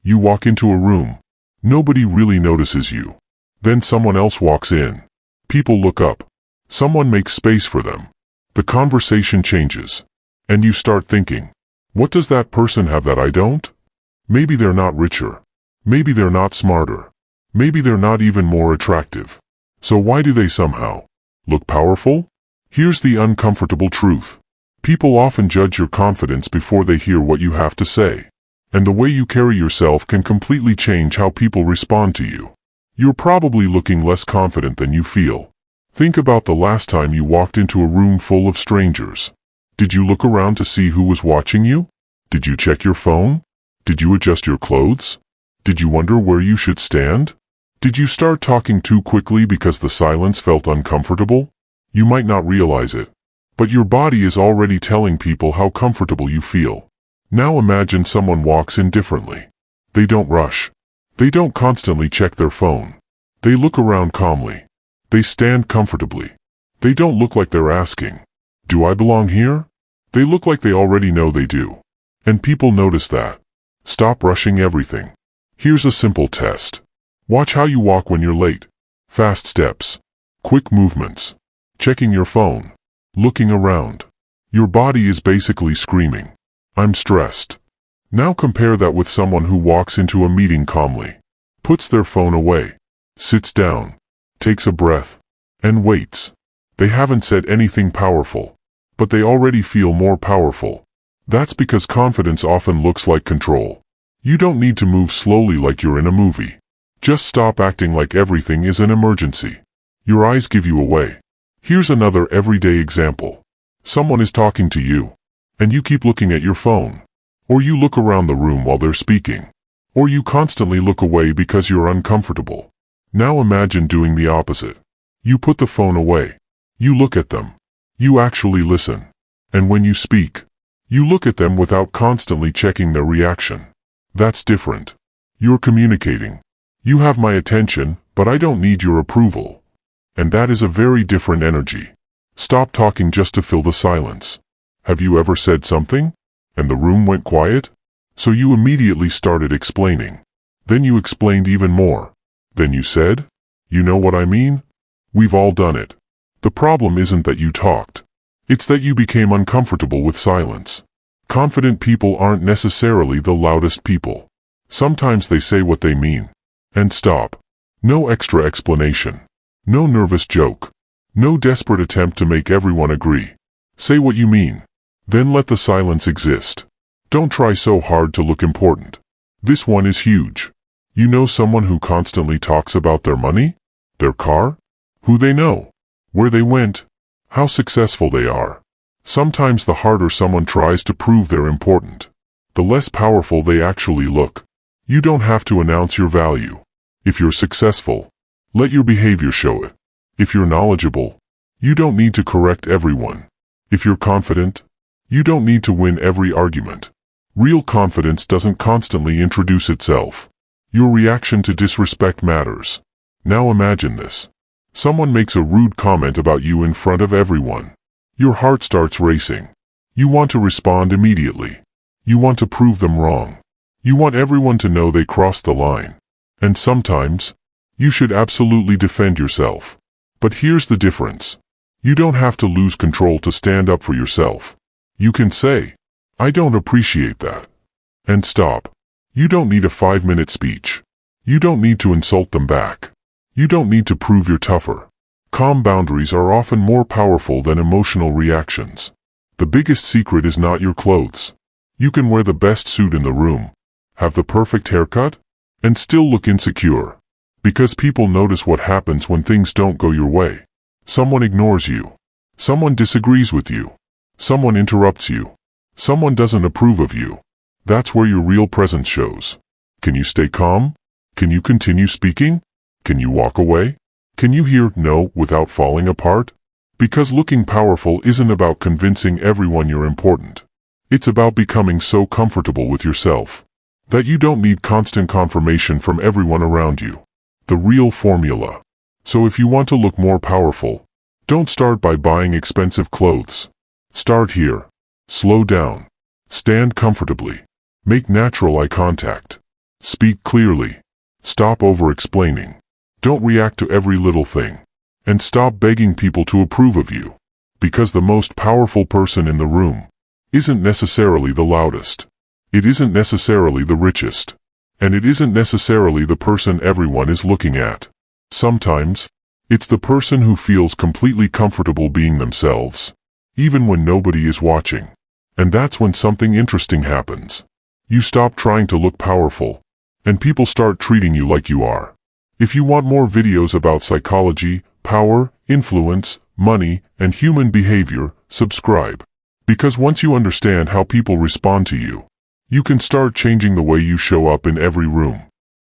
You walk into a room. Nobody really notices you. Then someone else walks in. People look up. Someone makes space for them. The conversation changes. And you start thinking, what does that person have that I don't? Maybe they're not richer. Maybe they're not smarter. Maybe they're not even more attractive. So why do they somehow look powerful? Here's the uncomfortable truth. People often judge your confidence before they hear what you have to say. And the way you carry yourself can completely change how people respond to you. You're probably looking less confident than you feel. Think about the last time you walked into a room full of strangers. Did you look around to see who was watching you? Did you check your phone? Did you adjust your clothes? Did you wonder where you should stand? Did you start talking too quickly because the silence felt uncomfortable? You might not realize it, but your body is already telling people how comfortable you feel. Now imagine someone walks in differently. They don't rush. They don't constantly check their phone. They look around calmly. They stand comfortably. They don't look like they're asking, "Do I belong here?" They look like they already know they do. And people notice that. Stop rushing everything. Here's a simple test. Watch how you walk when you're late. Fast steps. Quick movements. Checking your phone. Looking around. Your body is basically screaming, "I'm stressed." Now compare that with someone who walks into a meeting calmly, puts their phone away, sits down, takes a breath, and waits. They haven't said anything powerful, but they already feel more powerful. That's because confidence often looks like control. You don't need to move slowly like you're in a movie. Just stop acting like everything is an emergency. Your eyes give you away. Here's another everyday example. Someone is talking to you, and you keep looking at your phone. Or you look around the room while they're speaking. Or you constantly look away because you're uncomfortable. Now imagine doing the opposite. You put the phone away. You look at them. You actually listen. And when you speak, you look at them without constantly checking their reaction. That's different. You're communicating. You have my attention, but I don't need your approval. And that is a very different energy. Stop talking just to fill the silence. Have you ever said something, and the room went quiet? So you immediately started explaining. Then you explained even more. Then you said, "You know what I mean?" We've all done it. The problem isn't that you talked. It's that you became uncomfortable with silence. Confident people aren't necessarily the loudest people. Sometimes they say what they mean. And stop. No extra explanation. No nervous joke. No desperate attempt to make everyone agree. Say what you mean. Then let the silence exist. Don't try so hard to look important. This one is huge. You know someone who constantly talks about their money? Their car? Who they know? Where they went? How successful they are. Sometimes the harder someone tries to prove they're important, the less powerful they actually look. You don't have to announce your value. If you're successful, let your behavior show it. If you're knowledgeable, you don't need to correct everyone. If you're confident, you don't need to win every argument. Real confidence doesn't constantly introduce itself. Your reaction to disrespect matters. Now imagine this. Someone makes a rude comment about you in front of everyone. Your heart starts racing. You want to respond immediately. You want to prove them wrong. You want everyone to know they crossed the line. And sometimes, you should absolutely defend yourself. But here's the difference. You don't have to lose control to stand up for yourself. You can say, "I don't appreciate that." And stop. You don't need a 5-minute speech. You don't need to insult them back. You don't need to prove you're tougher. Calm boundaries are often more powerful than emotional reactions. The biggest secret is not your clothes. You can wear the best suit in the room, have the perfect haircut, and still look insecure. Because people notice what happens when things don't go your way. Someone ignores you. Someone disagrees with you. Someone interrupts you. Someone doesn't approve of you. That's where your real presence shows. Can you stay calm? Can you continue speaking? Can you walk away? Can you hear no without falling apart? Because looking powerful isn't about convincing everyone you're important. It's about becoming so comfortable with yourself that you don't need constant confirmation from everyone around you. The real formula. So if you want to look more powerful, don't start by buying expensive clothes. Start here. Slow down. Stand comfortably. Make natural eye contact. Speak clearly. Stop over-explaining. Don't react to every little thing. And stop begging people to approve of you. Because the most powerful person in the room isn't necessarily the loudest. It isn't necessarily the richest. And it isn't necessarily the person everyone is looking at. Sometimes, it's the person who feels completely comfortable being themselves, even when nobody is watching. And that's when something interesting happens. You stop trying to look powerful, and people start treating you like you are. If you want more videos about psychology, power, influence, money, and human behavior, subscribe. Because once you understand how people respond to you, you can start changing the way you show up in every room.